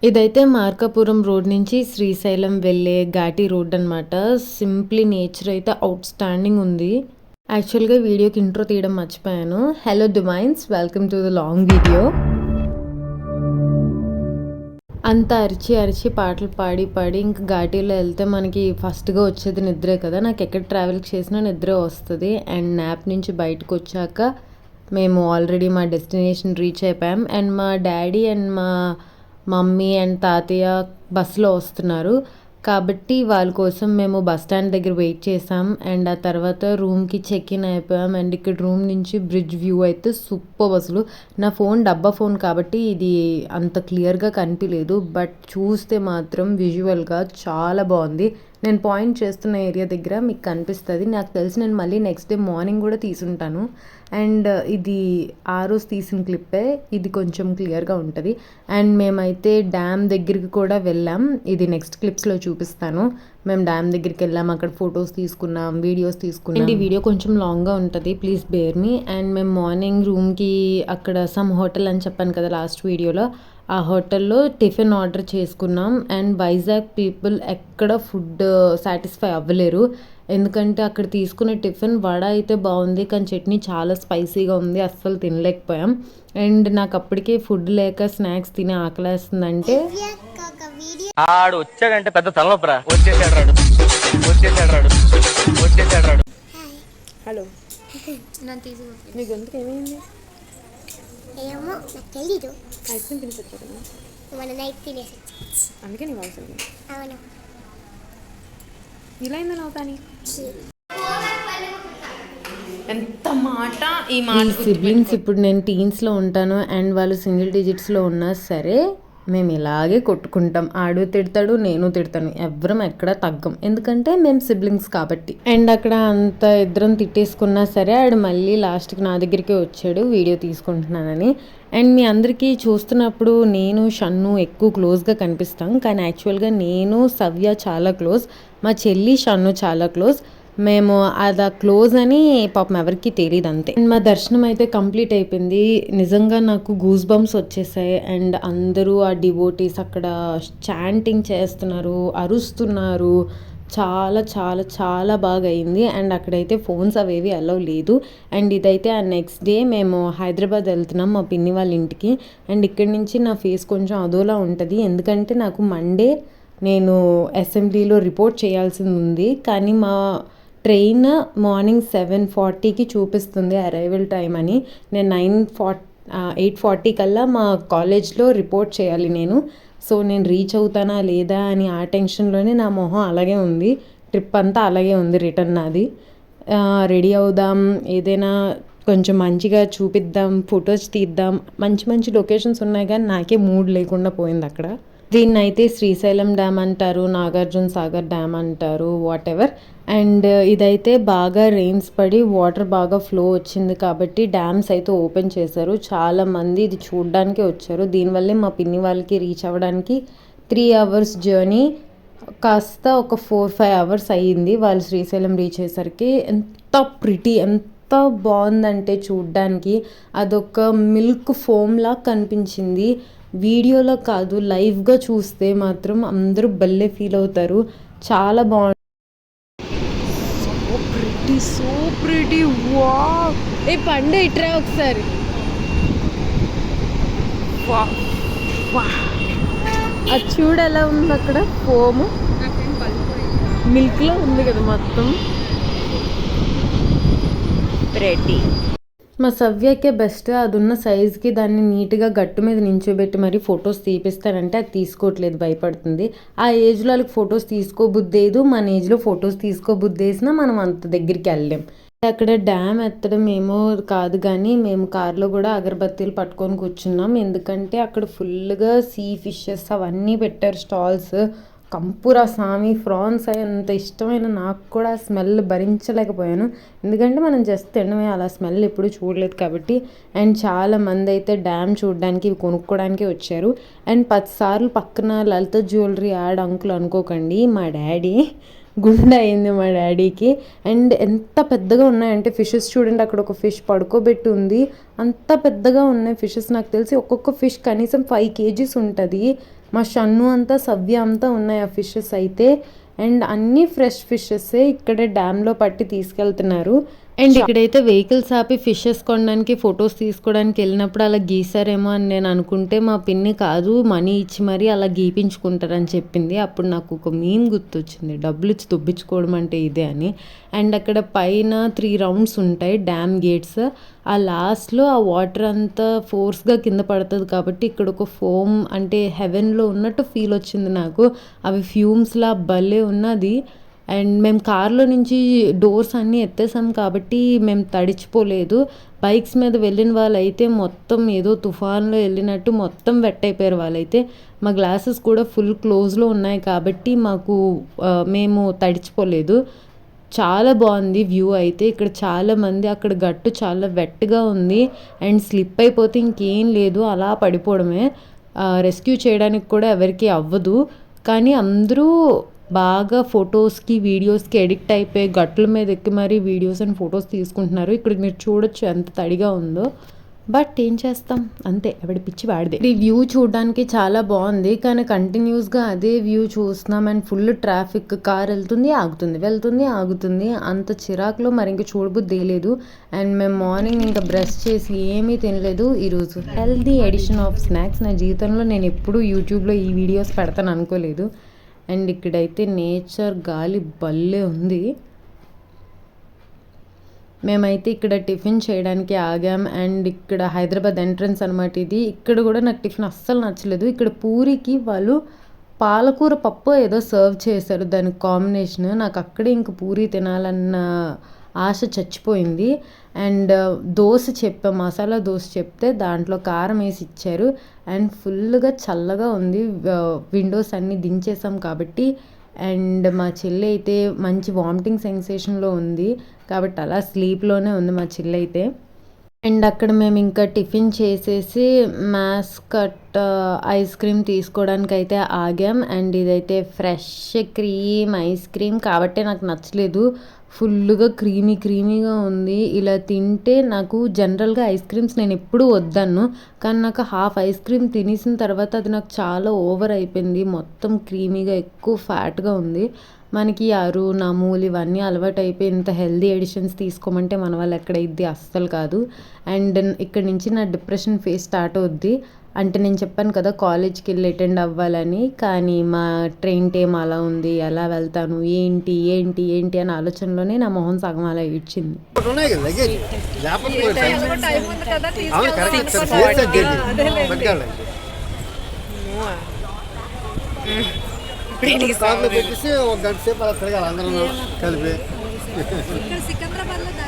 ఇదైతే మార్కాపురం రోడ్ నుంచి శ్రీశైలం వెళ్ళే ఘాటి రోడ్ అనమాట. సింప్లీ నేచర్ అయితే అవుట్ స్టాండింగ్ ఉంది. యాక్చువల్గా వీడియోకి ఇంట్రో తీయడం మర్చిపోయాను. Hello divines, welcome to the long video. అంత అరిచి అరిచి పాటలు పాడి పాడి ఇంక ఘాటీలో వెళ్తే మనకి ఫస్ట్గా వచ్చేది నిద్రే కదా. నాకు ఎక్కడ ట్రావెల్ చేసినా నిద్రే వస్తుంది. అండ్ న్యాప్ నుంచి బయటకు వచ్చాక మేము ఆల్రెడీ మా డెస్టినేషన్ రీచ్ అయిపోయాం. అండ్ మా డాడీ అండ్ మా మమ్మీ అండ్ తాతయ్య బస్సులో వస్తున్నారు కాబట్టి వాళ్ళ కోసం మేము బస్ స్టాండ్ దగ్గర వెయిట్ చేసాం. అండ్ ఆ తర్వాత రూమ్కి చెక్ ఇన్ అయిపోయాం. అండ్ ఇక్కడ రూమ్ నుంచి బ్రిడ్జ్ వ్యూ అయితే సూపర్. అసలు నా ఫోన్ డబ్బా ఫోన్ కాబట్టి ఇది అంత క్లియర్గా కనిపించలేదు, బట్ చూస్తే మాత్రం విజువల్గా చాలా బాగుంది. నేను పాయింట్ చేస్తున్న ఏరియా దగ్గర మీకు కనిపిస్తుంది. నాకు తెలిసి నేను మళ్ళీ నెక్స్ట్ డే మార్నింగ్ కూడా తీసుంటాను. అండ్ ఇది ఆ రోజు తీసిన క్లిప్పే, ఇది కొంచెం క్లియర్గా ఉంటుంది. అండ్ మేమైతే డ్యామ్ దగ్గరికి కూడా వెళ్ళాం. ఇది నెక్స్ట్ క్లిప్స్లో చూపిస్తాను. మేము డ్యామ్ దగ్గరికి వెళ్ళాం, అక్కడ ఫొటోస్ తీసుకున్నాం, వీడియోస్ తీసుకున్నాం. అండ్ ఈ వీడియో కొంచెం లాంగ్గా ఉంటుంది, ప్లీజ్ బేర్ మీ. అండ్ మేము మార్నింగ్ రూమ్కి అక్కడ సమ్ హోటల్ అని చెప్పాను కదా లాస్ట్ వీడియోలో, ఆ హోటల్లో టిఫిన్ ఆర్డర్ చేసుకున్నాం. అండ్ వైజాగ్ పీపుల్ ఎక్కడ ఫుడ్ సాటిస్ఫై అవ్వలేరు, ఎందుకంటే అక్కడ తీసుకునే టిఫిన్ వడ అయితే బాగుంది, కానీ చట్నీ చాలా స్పైసీగా ఉంది, అస్సలు తినలేకపోయాం. అండ్ నాకు అప్పటికే ఫుడ్ లేక స్నాక్స్ తినే ఆకలేస్తుందంటే ఆడు వచ్చాడంటే పెద్ద తలనొప్పరా. వచ్చేసాడు. హలో, మీ గొంతుకు ఏమైంది? ఏమో నాకు తెలీదు. ఐస్ క్రీమ్ తినిపించా కదా, మన నైట్ తినేసి అందుకే నీ వాయిస్ ఉంది. అవును. ఇలా అయిందని అవుతాని ఎంత మాట ఈ మాట. సిబ్లింగ్స్ ఇప్పుడు నేను టీన్స్లో ఉంటాను అండ్ వాళ్ళు సింగిల్ డిజిట్స్లో ఉన్నా సరే మేము ఇలాగే కొట్టుకుంటాం. ఆడు తిడతాడు, నేను తిడతాను, ఎవ్వరం ఎక్కడ తగ్గం, ఎందుకంటే మేము సిబ్లింగ్స్ కాబట్టి. అండ్ అక్కడ అంత ఇద్దరం తిట్టేసుకున్నా సరే ఆడు మళ్ళీ లాస్ట్కి నా దగ్గరికే వచ్చాడు వీడియో తీసుకుంటున్నానని. అండ్ మీ అందరికీ చూస్తున్నప్పుడు నేను షన్ను ఎక్కువ క్లోజ్గా కనిపిస్తాం, కానీ యాక్చువల్గా నేను సవ్య చాలా క్లోజ్, మా చెల్లి షన్ను చాలా క్లోజ్. మేము అది క్లోజ్ అని పాపం ఎవరికి తెలియదు, అంతే. మా దర్శనం అయితే కంప్లీట్ అయిపోయింది. నిజంగా నాకు గూస్ బంప్స్ వచ్చేసాయి. అండ్ అందరూ ఆ డివోటీస్ అక్కడ చాంటింగ్ చేస్తున్నారు, అరుస్తున్నారు, చాలా చాలా చాలా బాగా అయింది. అండ్ అక్కడైతే ఫోన్స్ అవేవి అలౌ లేదు. అండ్ ఇదైతే ఆ నెక్స్ట్ డే మేము హైదరాబాద్ వెళ్తున్నాం మా పిన్ని వాళ్ళ ఇంటికి. అండ్ ఇక్కడి నుంచి నా ఫేస్ కొంచెం అదోలా ఉంటుంది, ఎందుకంటే నాకు మండే నేను అసెంబ్లీలో రిపోర్ట్ చేయాల్సింది ఉంది, కానీ మా ట్రైన్ మార్నింగ్ 7:40కి చూపిస్తుంది అరైవల్ టైం అని. నేను 8:40 కల్లా మా కాలేజ్లో రిపోర్ట్ చేయాలి నేను. సో నేను రీచ్ అవుతానా లేదా అని ఆ టెన్షన్లోనే నా మొహం అలాగే ఉంది, ట్రిప్ అంతా అలాగే ఉంది రిటర్న్ నాది. రెడీ అవుదాం, ఏదైనా కొంచెం మంచిగా చూపిద్దాం, ఫొటోస్ తీద్దాం, మంచి మంచి లొకేషన్స్ ఉన్నాయి, కానీ నాకే మూడ్ లేకుండా పోయింది అక్కడ. దీన్ని అయితే శ్రీశైలం డ్యామ్ అంటారు, నాగార్జున సాగర్ డ్యామ్ అంటారు, వాట్ ఎవర్. అండ్ ఇదైతే బాగా రెయిన్స్ పడి వాటర్ బాగా ఫ్లో వచ్చింది కాబట్టి డ్యామ్స్ అయితే ఓపెన్ చేశారు. చాలామంది ఇది చూడడానికి వచ్చారు. దీనివల్లే మా పిన్ని వాళ్ళకి రీచ్ అవ్వడానికి 3 hours జర్నీ కాస్త ఒక 4-5 hours అయ్యింది వాళ్ళు శ్రీశైలం రీచ్ అయ్యేసరికి. ఎంత ప్రిటీ, ఎంత బాగుందంటే చూడ్డానికి అదొక మిల్క్ ఫోమ్లా కనిపించింది. వీడియోలో కాదు, లైవ్గా చూస్తే మాత్రం అందరూ భలే ఫీల్ అవుతారు, చాలా బాగుంది. So pretty. వావ్, ఏ పండు ఇట్రా ఒకసారి. అది చూడు ఎలా ఉంది అక్కడ, ఫోమ్ మిల్క్లో ఉంది కదా మొత్తం. ప్రెటీ. మా సవ్యకే బెస్ట్, అది ఉన్న సైజ్కి దాన్ని నీట్గా గట్టు మీద నించోబెట్టి మరి ఫొటోస్ తీపిస్తారంటే అది తీసుకోవట్లేదు, భయపడుతుంది. ఆ ఏజ్లో వాళ్ళకి ఫొటోస్ తీసుకోబుద్దేదు, మన ఏజ్లో ఫొటోస్ తీసుకోబుద్దేసినా మనం అంత దగ్గరికి వెళ్ళలేం. అక్కడ డ్యామ్ ఎత్తడం ఏమో కాదు, కానీ మేము కార్లో కూడా అగరబత్తీలు పట్టుకొని కూర్చున్నాం, ఎందుకంటే అక్కడ ఫుల్గా సీ ఫిషెస్ అవన్నీ పెట్టారు స్టాల్స్. కంపురా స్వామి, ఫ్రాన్స్ అంత ఇష్టమైన నాకు కూడా ఆ స్మెల్ భరించలేకపోయాను, ఎందుకంటే మనం జస్ట్ తినడమే, అలా స్మెల్ ఎప్పుడు చూడలేదు కాబట్టి. అండ్ చాలా మంది అయితే డ్యామ్ చూడడానికి ఇవి కొనుక్కోవడానికి వచ్చారు. అండ్ 10 సార్లు పక్కన లలిత జ్యువెలరీ యాడ్ అంకుల్ అనుకోకండి, మా డాడీ గుండె అయింది మా డాడీకి. అండ్ ఎంత పెద్దగా ఉన్నాయంటే ఫిషెస్ చూడండి, అక్కడ ఒక ఫిష్ పడుకోబెట్టి ఉంది, అంత పెద్దగా ఉన్నాయి ఫిషెస్. నాకు తెలిసి ఒక్కొక్క ఫిష్ కనీసం 5 kgs ఉంటుంది. మా షన్ను అంతా సవ్య అంతా ఉన్నాయి ఆ ఫిషెస్ అయితే. అండ్ అన్నీ ఫ్రెష్ ఫిషెస్సే ఇక్కడే డ్యామ్లో పట్టి తీసుకెళ్తున్నారు. అండ్ ఇక్కడైతే వెహికల్స్ ఆపి ఫిషెస్ కొనడానికి ఫొటోస్ తీసుకోవడానికి వెళ్ళినప్పుడు అలా గీసారేమో అని నేను అనుకుంటే మా పిన్ని కాదు మనీ ఇచ్చి మరీ అలా గీపించుకుంటారని చెప్పింది. అప్పుడు నాకు ఒక మీమ్ గుర్తొచ్చింది, డబ్బులు ఇచ్చి దుబ్బించుకోవడం అంటే ఇదే అని. అండ్ అక్కడ పైన 3 రౌండ్స్ ఉంటాయి డ్యామ్ గేట్స్. ఆ లాస్ట్లో ఆ వాటర్ అంతా ఫోర్స్గా కింద పడుతుంది కాబట్టి ఇక్కడ ఒక ఫోమ్ అంటే హెవెన్లో ఉన్నట్టు ఫీల్ వచ్చింది నాకు. అవి ఫ్యూమ్స్లా భలే ఉన్నది. అండ్ మేము కార్లో నుంచి డోర్స్ అన్నీ ఎత్తేసాం కాబట్టి మేము తడిచిపోలేదు. బైక్స్ మీద వెళ్ళిన వాళ్ళైతే మొత్తం ఏదో తుఫాన్లో వెళ్ళినట్టు మొత్తం వెట్ అయిపోయారు వాళ్ళైతే. మా గ్లాసెస్ కూడా ఫుల్ క్లోజ్లో ఉన్నాయి కాబట్టి మేము తడిచిపోలేదు. చాలా బాగుంది వ్యూ అయితే. ఇక్కడ చాలామంది, అక్కడ గట్టు చాలా వెట్గా ఉంది అండ్ స్లిప్ అయిపోతే ఇంకేం లేదు, అలా పడిపోవడమే. రెస్క్యూ చేయడానికి కూడా ఎవరికి అవ్వదు. కానీ అందరూ బాగా ఫొటోస్కి వీడియోస్కి ఎడిక్ట్ అయిపోయి గట్ల మీద ఎక్కి మరీ వీడియోస్ అండ్ ఫొటోస్ తీసుకుంటున్నారు. ఇక్కడ మీరు చూడొచ్చు ఎంత తడిగా ఉందో. బట్ ఏం చేస్తాం, అంతే, ఎవడి పిచ్చి వాడిదే. ఈ వ్యూ చూడడానికి చాలా బాగుంది కానీ కంటిన్యూస్గా అదే వ్యూ చూస్తున్నాం అండ్ ఫుల్ ట్రాఫిక్. కార్ వెళ్తుంది ఆగుతుంది, వెళ్తుంది ఆగుతుంది. అంత చిరాకులో మరి ఇంక చూడబుద్ధి లేదు. అండ్ మేము మార్నింగ్ ఇంకా బ్రష్ చేసి ఏమీ తినలేదు ఈరోజు. Healthy edition of snacks. నా జీవితంలో నేను ఎప్పుడూ యూట్యూబ్లో ఈ వీడియోస్ పెడతాను అనుకోలేదు. అండ్ ఇక్కడైతే నేచర్ గాలి భలే ఉంది. మేమైతే ఇక్కడ టిఫిన్ చేయడానికి ఆగాం. అండ్ ఇక్కడ హైదరాబాద్ ఎంట్రన్స్ అనమాట ఇది. ఇక్కడ కూడా నాకు టిఫిన్ అస్సలు నచ్చలేదు. ఇక్కడ పూరికి వాళ్ళు పాలకూర పప్పు ఏదో సర్వ్ చేశారు దానికి కాంబినేషన్. నాకు అక్కడే ఇంక పూరి తినాలన్న ఆశ చచ్చిపోయింది. అండ్ మసాలా దోశ చెప్తే దాంట్లో కారం వేసి ఇచ్చారు. అండ్ ఫుల్గా చల్లగా ఉంది. విండోస్ అన్నీ దించేసాం కాబట్టి. అండ్ మా చెల్లి అయితే మంచి వామిటింగ్ సెన్సేషన్లో ఉంది కాబట్టి అలా స్లీప్లోనే ఉంది మా చెల్లి అయితే. అండ్ అక్కడ మేము ఇంకా టిఫిన్ చేసేసి మాస్కట్ ఐస్ క్రీమ్ తీసుకోవడానికి అయితే ఆగాం. అండ్ ఇదైతే ఫ్రెష్ క్రీమ్ ఐస్ క్రీమ్ కాబట్టి నాకు నచ్చలేదు. ఫుల్గా క్రీమీగా ఉంది. ఇలా తింటే నాకు జనరల్గా ఐస్ క్రీమ్స్ నేను ఎప్పుడూ వద్దను, కానీ నాకు హాఫ్ ఐస్ క్రీమ్ తినేసిన తర్వాత అది నాకు చాలా ఓవర్ అయిపోయింది. మొత్తం క్రీమీగా ఎక్కువ ఫ్యాట్గా ఉంది. మనకి అరుణ్ అమూల్ ఇవన్నీ అలవాటు అయిపోయి ఇంత హెల్దీ ఎడిషన్స్ తీసుకోమంటే మన వాళ్ళు ఎక్కడ ఇద్ది అస్సలు కాదు. అండ్ ఇక్కడ నుంచి నా డిప్రెషన్ ఫేజ్ స్టార్ట్ అవుద్ది. అంటే నేను చెప్పాను కదా కాలేజ్కి వెళ్ళి అటెండ్ అవ్వాలని, కానీ మా ట్రైన్ టైం అలా ఉంది, ఎలా వెళ్తాను ఏంటి అని ఆలోచనలోనే నా మొహం సగం అలా ఇచ్చింది.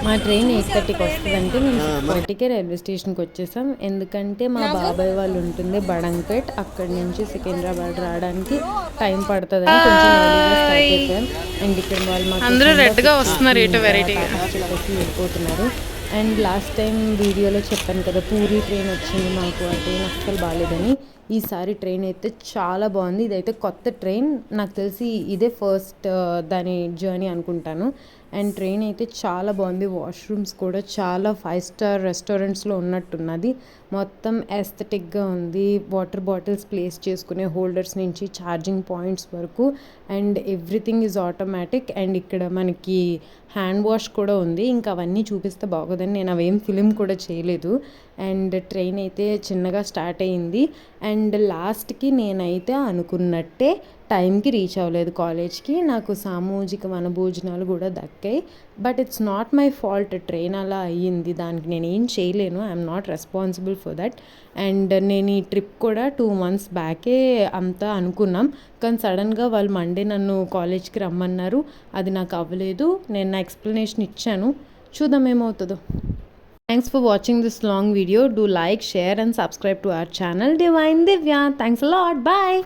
మా ట్రైన్ 8:30కి వస్తుందంటే మేము 6:40కే రైల్వే స్టేషన్కి వచ్చేసాం. ఎందుకంటే మా బాబాయ్ వాళ్ళు ఉంటుంది బడంగ్పేట్, అక్కడి నుంచి సికింద్రాబాద్ రావడానికి టైం పడుతుందని కొంచెం స్టార్ట్ అయిపోయాం. అండ్ ఇక్కడ వాళ్ళు మాకు రెడ్గా వస్తున్నారు చెప్పేసి వెళ్ళిపోతున్నారు. అండ్ లాస్ట్ టైం వీడియోలో చెప్పాను కదా పూరి ట్రైన్ వచ్చింది మాకు, ఆ ట్రైన్ అస్సలు బాగాలేదని. ఈసారి ట్రైన్ అయితే చాలా బాగుంది. ఇదైతే కొత్త ట్రైన్, నాకు తెలిసి ఇదే ఫస్ట్ దాని జర్నీ అనుకుంటాను. అండ్ ట్రైన్ అయితే చాలా బాగుంది. వాష్రూమ్స్ కూడా చాలా 5 స్టార్ రెస్టారెంట్స్లో ఉన్నట్టున్నది. మొత్తం ఎస్థెటిక్గా ఉంది. వాటర్ బాటిల్స్ ప్లేస్ చేసుకునే హోల్డర్స్ నుంచి ఛార్జింగ్ పాయింట్స్ వరకు and everything is automatic. And ఇక్కడ మనకి హ్యాండ్ వాష్ కూడా ఉంది. ఇంకా అవన్నీ చూపిస్తే బాగోదని నేను అవేం ఫిలిం కూడా చేయలేదు. అండ్ ట్రైన్ అయితే చిన్నగా స్టార్ట్ అయ్యింది. అండ్ లాస్ట్కి నేనైతే అనుకున్నట్టే టైంకి రీచ్ అవ్వలేదు కాలేజ్కి. నాకు సామూహిక వనభోజనాలు కూడా దక్కాయి. But it's not my fault, train అలా అయ్యింది, దానికి నేను ఏం చేయలేను. I'm not responsible for that. And నేను ఈ ట్రిప్ కూడా 2 months బ్యాకే అంతా అనుకున్నాం, కానీ సడన్గా వాళ్ళు మండే నన్ను కాలేజ్కి రమ్మన్నారు. అది నాకు అవ్వలేదు. నేను నా ఎక్స్ప్లెనేషన్ ఇచ్చాను, చూద్దాం ఏమవుతుందో. Thanks for watching this long video. Do like, share and subscribe to our channel Divine Divya. Thanks a lot. Bye.